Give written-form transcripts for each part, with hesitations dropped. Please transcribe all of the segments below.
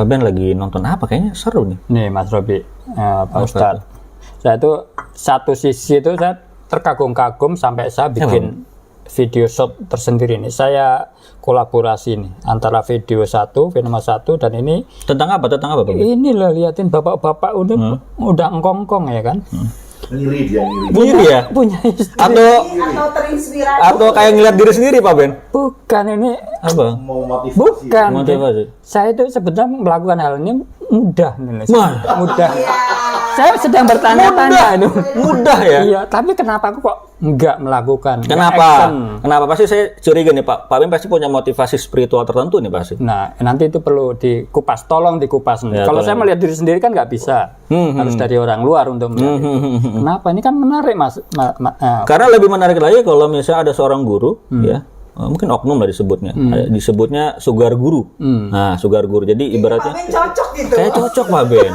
Pak Ben lagi nonton apa? Kayaknya seru nih. Nih Mas Robi, Pak Ustadz. Saya itu satu sisi itu saya terkagum-kagum sampai saya bikin video shot tersendiri nih. Saya kolaborasi nih antara video satu, Venoma 1 dan ini. Tentang apa Pak Ben? Ini lah liatin bapak-bapak udah engkong-engkong ya kan. Ngiri ya? Punya istri. Atau terinspirasi. Atau kayak ngeliat diri sendiri Pak Ben? Bukan ini. Apa? Bukan. Motivasi. Saya itu sebenarnya melakukan hal ini mudah nih. Mudah. Saya sedang bertanya-tanya itu. Mudah ya? Iya, tapi kenapa aku kok enggak melakukan? Kenapa? Kenapa? Pasti saya curiga nih Pak Ben pasti punya motivasi spiritual tertentu nih pasti. Nah, nanti itu perlu dikupas, tolong dikupas nih. Ya, kalau saya melihat diri sendiri kan nggak bisa, harus dari orang luar untuk melihat. Kenapa? Ini kan menarik Mas. Karena lebih menarik lagi kalau misalnya ada seorang guru, ya, mungkin oknum lah disebutnya, disebutnya sugar guru. Nah, sugar guru. Jadi ibaratnya, Pak Ben cocok gitu. saya cocok Pak Ben.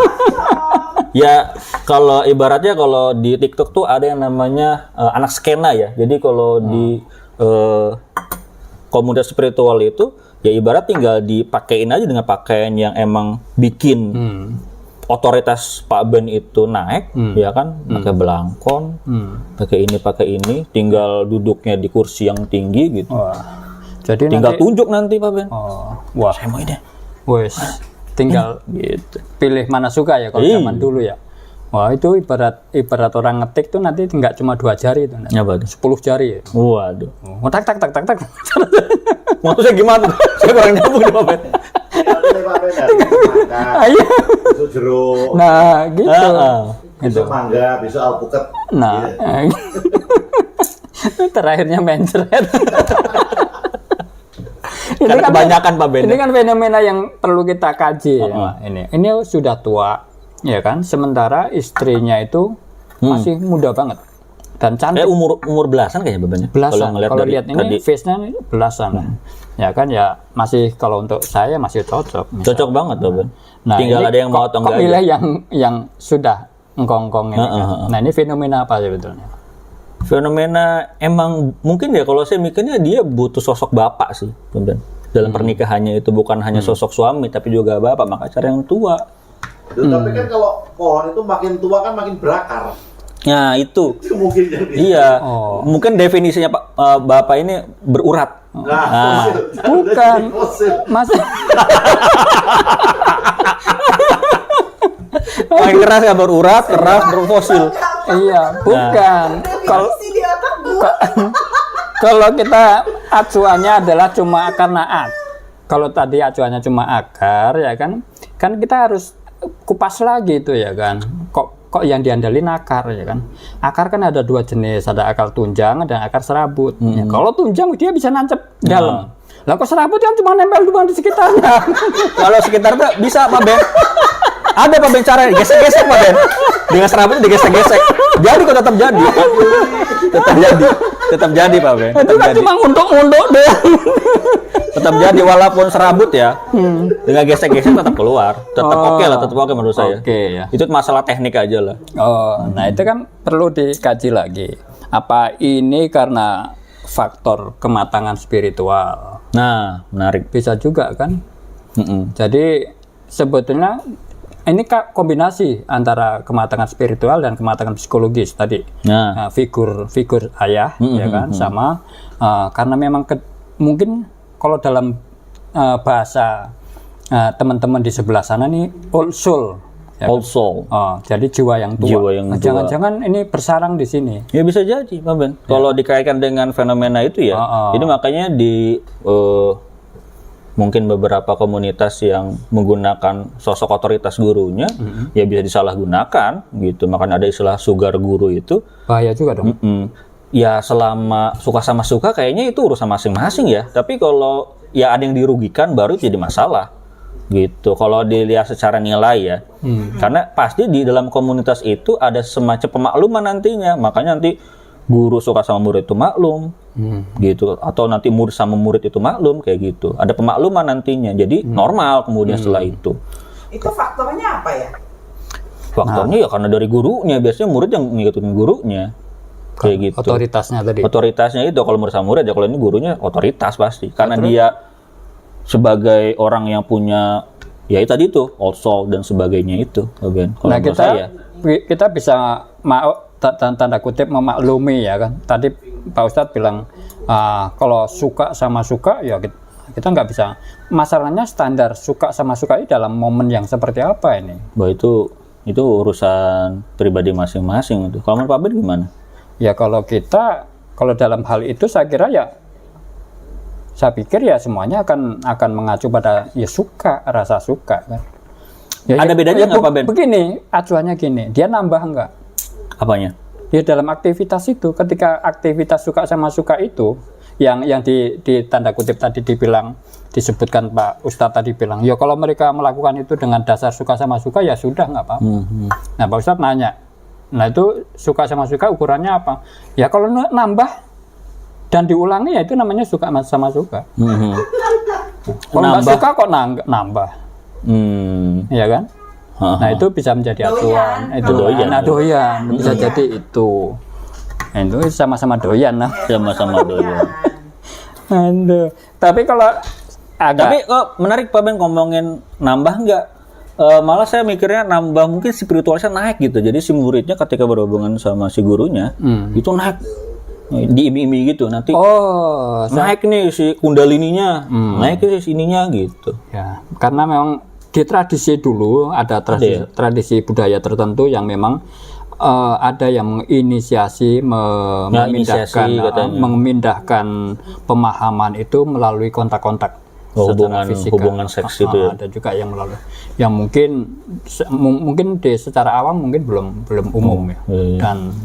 Ya, kalau ibaratnya kalau di TikTok tuh ada yang namanya anak skena ya. Jadi kalau di komunitas spiritual itu, ya ibarat tinggal dipakein aja dengan pakaian yang emang bikin otoritas Pak Ben itu naik, ya kan, pakai belangkon, pakai ini, tinggal duduknya di kursi yang tinggi gitu. Jadi tinggal tunjuk nanti Pak Ben. Wah, saya mau ini. Wes, tinggal gitu. Pilih mana suka ya kalau zaman dulu ya. Wah, itu ibarat orang ngetik tuh nanti nggak cuma 2 jari itu, 10 jari ya. Waduh. Tak. Maksudnya gimana? Saya kurang nyambung nih Pak Ben. Ayo. Besok jeruk. Nah, gitu. Besok mangga, besok alpukat. Nah, terakhirnya mencret. Karena kebanyakan Pak Ben. Ini kan fenomena yang perlu kita kaji. Ini sudah tua, ya kan? Sementara istrinya itu masih muda banget dan cantik. Umur belasan kayaknya Pak Ben. Belasan. Kalau lihat ini face-nya ini belasan. Ya kan ya masih kalau untuk saya masih cocok. Cocok banget Pak Ben. Nah, tinggal ada yang mau atau enggak. Pilih yang sudah engkong-engkong ini. Nah, ini fenomena apa sebetulnya? Fenomena emang mungkin ya kalau saya mikirnya dia butuh sosok bapak sih Ben. Dalam pernikahannya itu bukan hanya sosok suami tapi juga bapak, maka cari yang tua. Tapi kan kalau pohon itu makin tua kan makin berakar. Nah itu Mungkin jadi. iya. Mungkin definisinya Pak bapak ini berurat. Nah, Bukan. Mas. Makin keras ya berurat, keras berfosil. Iya, bukan. Kalau kita acuannya adalah cuma karena kalau tadi acuannya cuma akar ya kan kita harus kupas lagi itu ya kan. Kok yang diandalin akar ya kan. Akar kan ada 2 jenis, ada akar tunjang dan akar serabut. Ya, kalau tunjang dia bisa nancep dalam. Lah kok serabut kan cuma nempel di sekitarnya. Kalau sekitar tuh bisa Pak Ben. Ada Pak Ben cara gesek-gesek Pak Ben. Dengan serabut digesek-gesek. Jadi kok tetap jadi. Tetap jadi Pak Ben. Itu kan cuma ngunduk-ngunduk deh. Tetap jadi walaupun serabut ya. Dengan gesek-gesek tetap keluar. Tetap oke lah, tetap oke menurut saya. Oke ya. Itu masalah teknik aja lah. Nah itu kan perlu dikaji lagi. Apa ini karena faktor kematangan spiritual? Nah, menarik. Bisa juga kan. Jadi sebetulnya ini kombinasi antara kematangan spiritual dan kematangan psikologis tadi. Nah, figur ayah ya kan sama karena memang mungkin kalau dalam bahasa teman-teman di sebelah sana nih old soul. Ya Old soul. Jadi jiwa yang tua. Jangan-jangan ini bersarang di sini. Ya bisa jadi, Pak Ben. Kalau dikaitkan dengan fenomena itu ya, ini makanya di mungkin beberapa komunitas yang menggunakan sosok otoritas gurunya, ya bisa disalahgunakan gitu. Makanya ada istilah sugar guru itu. Bahaya juga dong. Ya selama suka sama suka kayaknya itu urusan masing-masing ya. Tapi kalau ya ada yang dirugikan baru jadi masalah. Gitu kalau dilihat secara nilai ya, karena pasti di dalam komunitas itu ada semacam pemakluman nantinya, makanya nanti guru suka sama murid itu maklum, gitu, atau nanti murid sama murid itu maklum kayak gitu, ada pemakluman nantinya, jadi normal kemudian setelah itu faktornya apa ya? Faktornya ya karena dari gurunya, biasanya murid yang ngikutin gurunya kayak gitu. Otoritasnya itu kalau murid sama murid ya, kalau ini gurunya otoritas pasti, karena dia sebagai orang yang punya ya itu tadi tuh old soul dan sebagainya itu, Ben. Kalau Nah menurut saya, kita bisa tanda kutip memaklumi ya kan. Tadi Pak Ustadz bilang kalau suka sama suka ya kita nggak bisa. Masalahnya standar suka sama suka ini dalam momen yang seperti apa ini? bahwa itu urusan pribadi masing-masing itu. Kalau menurut Pak Ben gimana? Ya kalau dalam hal itu saya kira saya pikir ya semuanya akan mengacu pada ya suka, rasa suka kan. Ya, Ada bedanya nggak Pak Ben? Begini, acuannya gini, dia nambah nggak? Apanya? Ya dalam aktivitas itu, ketika aktivitas suka sama suka itu, yang di tanda kutip tadi disebutkan Pak Ustadz tadi bilang, ya kalau mereka melakukan itu dengan dasar suka sama suka ya sudah nggak apa-apa. Nah Pak Ustadz nanya, nah itu suka sama suka ukurannya apa? Ya kalau nambah dan diulangi ya itu namanya suka sama suka. Kalau nggak suka kok nambah, ya kan? Nah itu bisa menjadi acuan. Itu Doyan. Nah doyan bisa jadi itu. Nah, itu sama-sama doyan lah. Sama-sama doyan. Aduh. Tapi kalau Tapi menarik Pak Ben ngomongin nambah nggak? Malah saya mikirnya nambah mungkin spiritualitasnya naik gitu. Jadi si muridnya ketika berhubungan sama si gurunya itu naik diiming-imingi gitu. Nanti naik nih si kundalininya, naik nih sininya gitu. Ya, karena memang di tradisi dulu ada tradisi budaya tertentu yang memang ada yang menginisiasi memindahkan pemahaman itu melalui kontak-kontak hubungan seks itu ya. Ada juga yang melalui yang mungkin secara awam mungkin belum umum ya.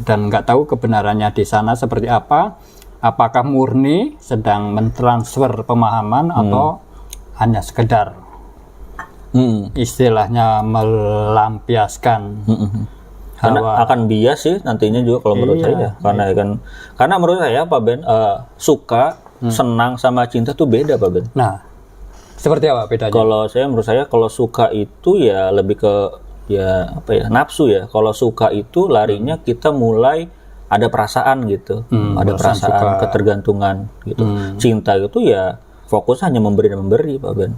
Dan nggak tahu kebenarannya di sana seperti apa, apakah murni sedang mentransfer pemahaman atau hanya sekedar istilahnya melampiaskan karena akan bias sih nantinya juga kalau menurut saya, karena menurut saya Pak Ben suka, senang sama cinta tuh beda Pak Ben. Nah, seperti apa bedanya? Menurut saya kalau suka itu ya lebih ke nafsu ya. Kalau suka itu larinya kita mulai ada perasaan gitu, ada perasaan ketergantungan gitu. Cinta itu ya fokus hanya memberi dan memberi Pak Ben.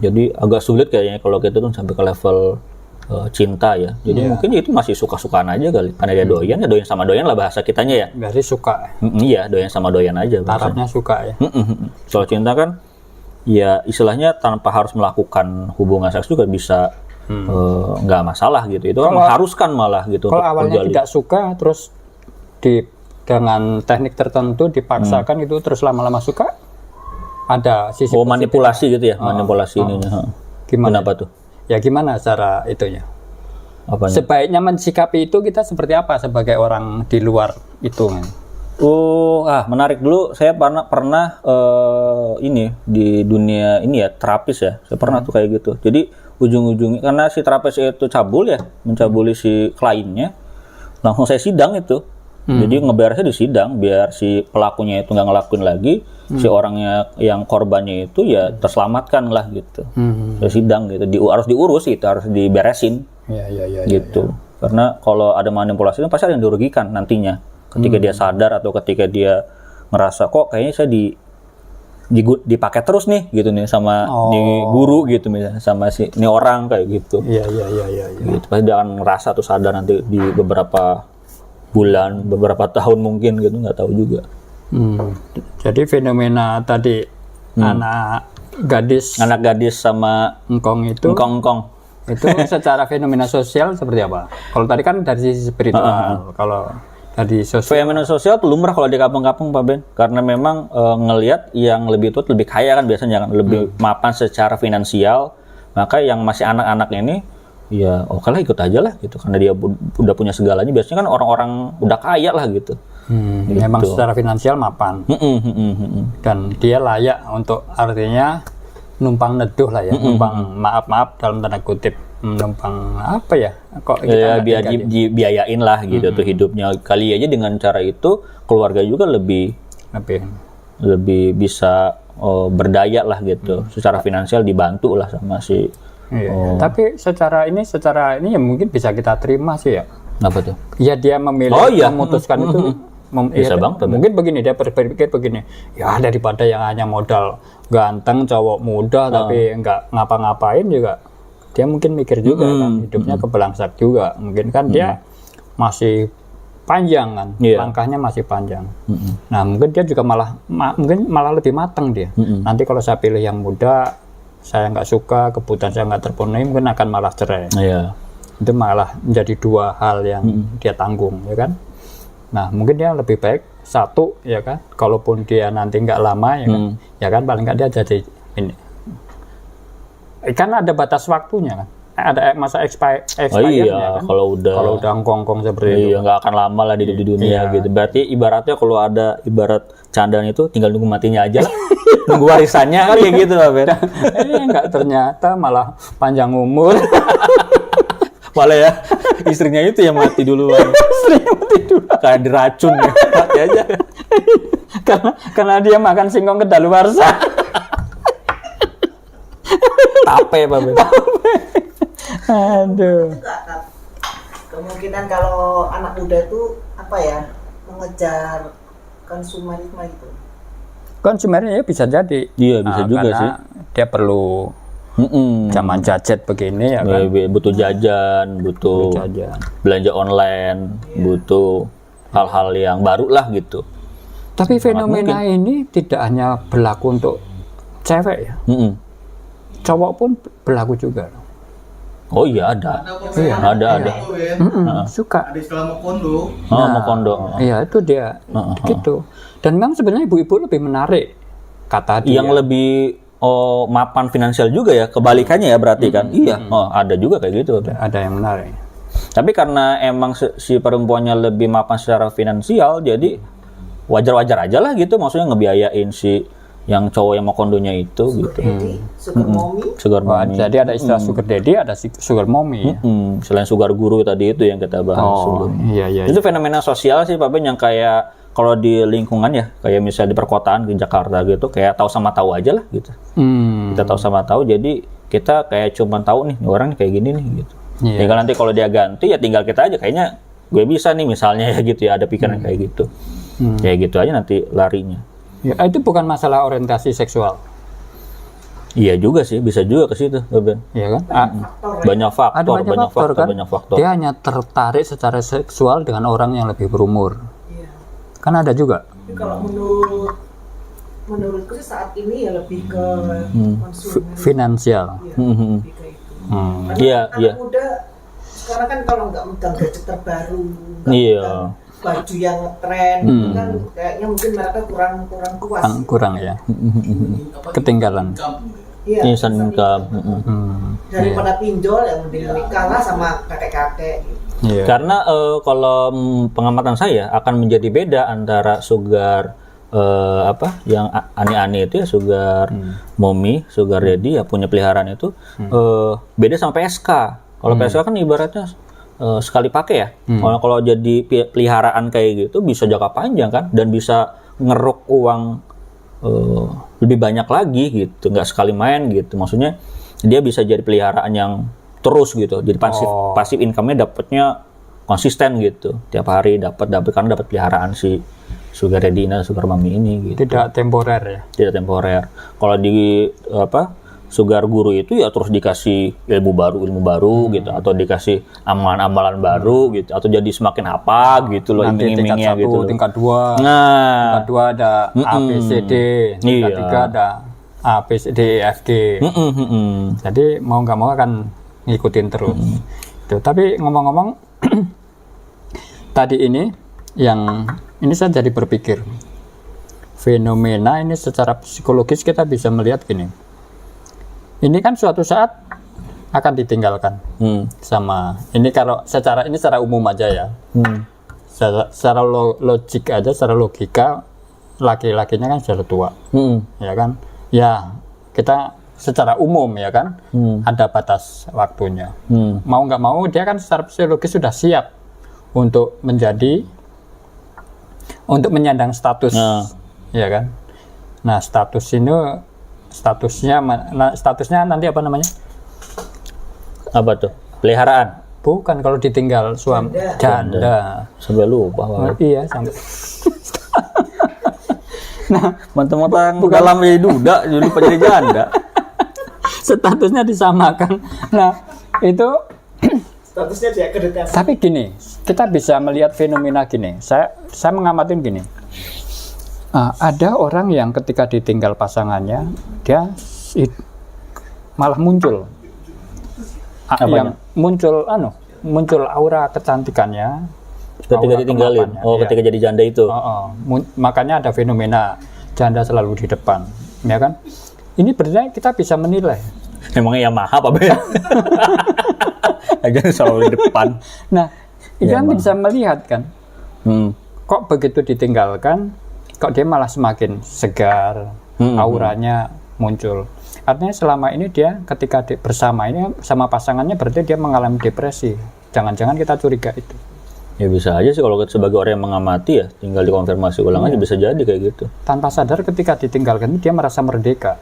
Jadi agak sulit kayaknya kalau kita tuh sampai ke level cinta ya. Jadi mungkin itu masih suka-sukaan aja kali. Karena dia doyan sama doyan lah bahasa kitanya ya. Berarti suka. Iya, doyan sama doyan aja. Tarafnya suka ya. Soal cinta kan ya istilahnya tanpa harus melakukan hubungan seks juga bisa nggak masalah gitu. Itu kan mengharuskan malah gitu. Kalau awalnya tidak suka terus dengan teknik tertentu dipaksakan itu terus lama-lama suka, ada sisi manipulasi gitu ya, manipulasi ininya. Gimana? Kenapa tuh? Ya gimana cara itunya? Apanya? Sebaiknya mensikapi itu kita seperti apa sebagai orang di luar itu? Menarik dulu. Saya pernah ini di dunia ini ya terapis ya. Saya pernah tuh kayak gitu. Jadi ujung-ujungnya karena si terapis itu mencabuli si kliennya, langsung saya sidang itu. Jadi ngeberesnya di sidang biar si pelakunya itu nggak ngelakuin lagi, si orangnya yang korbannya itu ya terselamatkan lah gitu. Saya sidang gitu, harus diurus itu, harus diberesin. Gitu. Karena kalau ada manipulasi itu pasti ada yang dirugikan nantinya. Ketika dia sadar atau ketika dia ngerasa kok kayaknya saya dipakai terus nih gitu nih sama nih guru gitu misalnya sama si ini orang kayak gitu. Iya. Gitu. Pasti dia akan ngerasa atau sadar nanti di beberapa bulan, beberapa tahun mungkin gitu, nggak tahu juga. Jadi fenomena tadi anak gadis sama engkong itu secara fenomena sosial seperti apa? Kalau tadi kan dari sisi spiritual, kalau dari sosial. Fenomena sosial lumrah kalau di kampung-kampung Pak Ben, karena memang ngelihat yang lebih tua lebih kaya kan biasanya kan, lebih mapan secara finansial, maka yang masih anak-anak ini ya oke lah ikut aja lah gitu, karena dia udah punya segalanya. Biasanya kan orang-orang udah kaya lah gitu. Gitu. Memang secara finansial mapan dan dia layak untuk artinya numpang neduh lah ya, numpang maaf dalam tanda kutip, numpang apa ya? Kok kita biar dibiayain lah gitu tuh hidupnya. Kali aja dengan cara itu keluarga juga lebih bisa berdaya lah gitu, secara finansial dibantu lah sama si. Tapi secara ini ya mungkin bisa kita terima sih ya. Apa tuh? Ya dia memilih memutuskan itu Bisa banget, mungkin begini, dia berpikir begini, ya daripada yang hanya modal ganteng cowok muda tapi nggak ngapa-ngapain juga, dia mungkin mikir juga kan hidupnya kebelangsak juga, mungkin kan dia masih panjang kan, langkahnya masih panjang. Nah mungkin dia juga mungkin malah lebih matang dia. Nanti kalau saya pilih yang muda, saya nggak suka, kebutuhan saya nggak terpenuhi, mungkin akan malah cerai. Itu malah menjadi dua hal yang dia tanggung, ya kan. Nah mungkin dia lebih baik satu, ya kan, kalaupun dia nanti nggak lama, ya kan paling nggak dia jadi ini. Kan ada batas waktunya kan, ada masa expirednya kan. Kalau udah ngkong seperti itu nggak akan lama lah di dunia gitu. Berarti ibaratnya kalau ada ibarat candaan itu tinggal nunggu matinya aja lah. Nunggu warisannya kan kayak gitu lah, Ben. Nggak, ternyata malah panjang umur. Malah ya istrinya itu yang mati duluan. Istrinya mati dulu. Kayak diracun ya. Mati aja. karena dia makan singkong kedaluarsa. Tape Pak Ben. Aduh. Enggak, Kak. Kemungkinan kalau anak muda itu apa ya, mengejar konsumerisme itu. Konsumernya ya bisa jadi. Iya bisa juga karena sih. Dia perlu zaman gadget begini ya kan. Butuh jajan, butuh Jajan. belanja online, butuh hal-hal yang baru lah gitu. Tapi fenomena ini tidak hanya berlaku untuk cewek ya. Cowok pun berlaku juga. Oh iya ada. Iya. Ada. Suka. Ada istilah mokondo. Mokondo. Iya itu dia. Gitu. Dan memang sebenarnya ibu-ibu lebih menarik kata dia. Yang lebih mapan finansial juga ya, kebalikannya ya berarti kan. Iya, ada juga kayak gitu. Ada yang menarik. Tapi karena emang si perempuannya lebih mapan secara finansial, jadi wajar-wajar aja lah gitu, maksudnya ngebiayain si yang cowok yang mau kondonya itu gitu. Sugar mommy. Sugar mommy. Jadi ada istilah sugar daddy, ada sugar mommy. Selain sugar guru tadi itu yang kita bahas sebelumnya. Iya. Itu fenomena sosial sih Pak Ben, yang kayak kalau di lingkungan ya, kayak misalnya di perkotaan di Jakarta gitu, kayak tahu sama tahu aja lah gitu. Kita tahu sama tahu, jadi kita kayak cuma tahu nih orang kayak gini nih gitu. Tinggal nanti kalau dia ganti ya tinggal kita aja, kayaknya gue bisa nih misalnya ya gitu ya, ada pikiran kayak gitu. Kayak gitu aja nanti larinya. Ya, itu bukan masalah orientasi seksual. Iya juga sih, bisa juga ke situ, Ben. Iya kan? Banyak faktor, kan? banyak faktor. Dia hanya tertarik secara seksual dengan orang yang lebih berumur. Kan ada juga. Tapi kalau menurutku sih saat ini ya lebih ke konsumen Finansial. lebih ke itu. Iya. Anak muda sekarang kan kalau nggak megang gadget terbaru, nggak megang baju yang tren, kan kayaknya mungkin mereka kurang puas. Kurang ya. Ketinggalan. Iya. Instant income. Daripada pinjol ya mending nikah lah sama kakek-kakek. Iya. Karena kalau pengamatan saya akan menjadi beda antara sugar yang aneh-aneh itu ya, sugar mommy, sugar daddy ya punya peliharaan itu beda sama PSK. Kalau PSK kan ibaratnya sekali pakai ya. Kalau jadi peliharaan kayak gitu bisa jangka panjang kan, dan bisa ngeruk uang lebih banyak lagi gitu, nggak sekali main gitu. Maksudnya dia bisa jadi peliharaan yang terus gitu, jadi pasif income-nya dapatnya konsisten gitu, tiap hari dapat karena dapat peliharaan si sugar daddy dan sugar mommy ini gitu. Tidak temporer ya. Tidak temporer. Kalau di sugar guru itu ya terus dikasih ilmu baru gitu, atau dikasih amalan-amalan baru gitu, atau jadi semakin apa gitu loh, nanti iming-imingnya tingkat 1, gitu. tingkat 2. Nah, Tingkat 2 ada ABCD, tingkat 3 ada ABCDEFG. Jadi mau nggak mau akan ngikutin terus. Tapi ngomong-ngomong tadi ini saya jadi berpikir, fenomena ini secara psikologis kita bisa melihat gini. Ini kan suatu saat akan ditinggalkan sama ini, kalau secara umum aja ya. Secara logik aja, secara logika laki-lakinya kan sudah tua. Ya kan? Ya, kita secara umum ya kan, ada batas waktunya. Mau nggak mau dia kan secara psikologis sudah siap untuk menyandang status, ya kan. Nah statusnya nanti apa namanya? Apa tuh? Peliharaan. Bukan kalau ditinggal suami janda. Sampai lupa. Iya, sampai. Nah, Mentang-mentang dalam jadi duda, jadi lupa jadi janda. statusnya disamakan. Nah, itu Statusnya dia kedekatan. tapi gini, kita bisa melihat fenomena gini. Saya mengamati gini. Ada orang yang ketika ditinggal pasangannya, dia malah muncul. Yang muncul aura kecantikannya Ketika ditinggalin. Ketika jadi janda itu. Makanya ada fenomena janda selalu di depan, ya kan? Ini berarti kita bisa menilai. Emangnya Yamaha Pak Ben? Aja selalu di depan. Nah, itu kan bisa melihat kan. Kok begitu ditinggalkan, kok dia malah semakin segar, auranya muncul. Artinya selama ini dia ketika bersama ini sama pasangannya berarti dia mengalami depresi. Jangan-jangan kita curiga itu. Ya bisa aja sih kalau sebagai orang yang mengamati ya, tinggal dikonfirmasi ulang aja bisa jadi kayak gitu. Tanpa sadar ketika ditinggalkan dia merasa merdeka.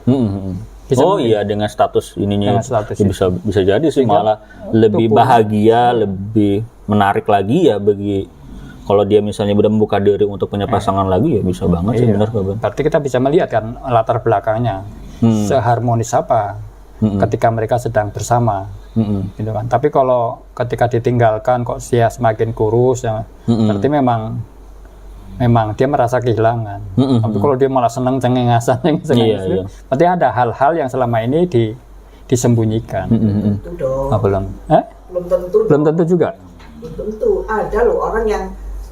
Iya dengan status ininya dengan bisa jadi sih malah lebih bahagia, lebih menarik lagi ya bagi kalau dia misalnya udah membuka diri untuk punya pasangan lagi ya bisa banget sih benar Pak Ben. Berarti kita bisa melihat kan latar belakangnya seharmonis apa ketika mereka sedang bersama. Gitu kan. Tapi kalau ketika ditinggalkan kok dia semakin kurus ya, berarti memang dia merasa kehilangan. Tapi kalau dia malah seneng cengengasan berarti ada hal-hal yang selama ini disembunyikan. Tentu dong. Belum tentu juga. Belum tentu. Ada loh orang yang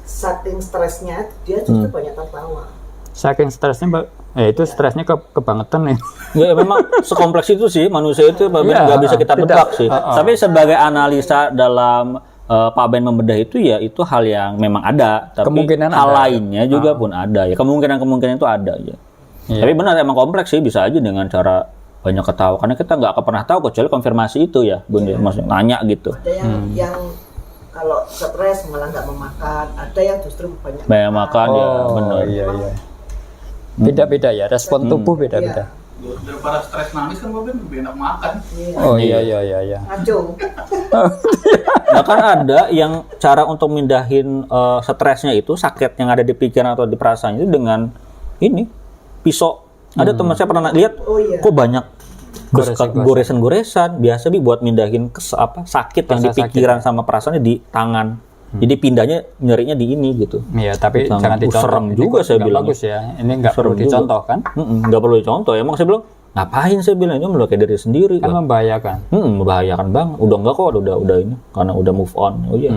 saking stresnya dia justru banyak tertawa. Saking stresnya itu stresnya kebangetan nih. Ya memang sekompleks itu sih manusia itu Pak Ben nggak bisa kita tebak sih. Tapi sebagai analisa dalam Pak Ben membedah itu ya itu hal yang memang ada. Tapi kemungkinan hal ada. lainnya juga pun ada ya. Kemungkinan itu ada ya. Tapi benar emang kompleks sih bisa aja dengan cara banyak ketawa. Karena kita nggak akan pernah tahu kecuali konfirmasi itu ya, Bun. Maksudnya nanya gitu. Ada yang kalau stres malah nggak memakan. Ada yang justru banyak makan ya benar. Iya. Beda-beda ya, respon tubuh beda-beda. Daripada stres nangis kan Pak Ben lebih enak makan. Iya. Ngaco. Nah kan ada yang cara untuk mindahin stresnya itu sakit yang ada di pikiran atau di perasaan itu dengan ini pisau. Ada teman saya pernah lihat kok banyak goresan-goresan biasa buat mindahin sakit yang di pikiran sama perasaannya di tangan. Jadi pindahnya nyerinya di ini gitu. Iya, tapi jangan dicontoh. Serem juga saya bilang. Bagus ya. Ini nggak perlu dicontoh kan? Nggak perlu dicontoh. Emang saya bilang ngapain saya bilang ini melukai diri sendiri. Kan membahayakan. Membahayakan banget. Udah enggak kok, udah ini karena udah move on. Oh iya.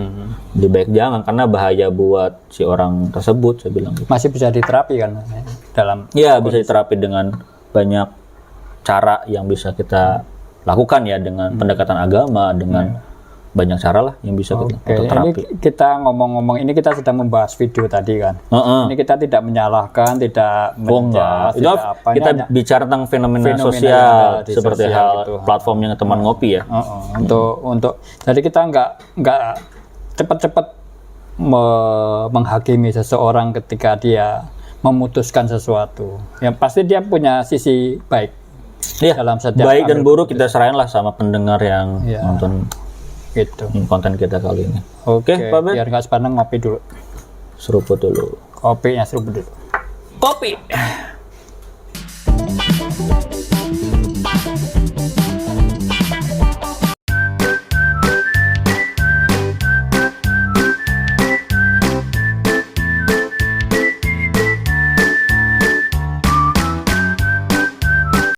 Lebih baik jangan karena bahaya buat si orang tersebut saya bilang. Gitu. Masih bisa diterapi kan dalam. Iya bisa diterapi dengan banyak cara yang bisa kita lakukan ya dengan pendekatan agama dengan banyak cara lah yang bisa kita untuk terapi. Ini kita ngomong-ngomong ini kita sedang membahas video tadi kan. Ini kita tidak menyalahkan, tidak menjudge, kita bicara tentang fenomena sosial seperti hal gitu. Platformnya teman ngopi ya. Untuk jadi kita nggak cepat-cepat menghakimi seseorang ketika dia memutuskan sesuatu. Yang pasti dia punya sisi baik. Dalam setiap baik dan buruk kita serahin lah sama pendengar yang nonton gitu konten kita kali ini. Oke, Pak Ben. Biar nggak sepaneng ngopi dulu. Seruput dulu. Kopinya seruput dulu. Kopi.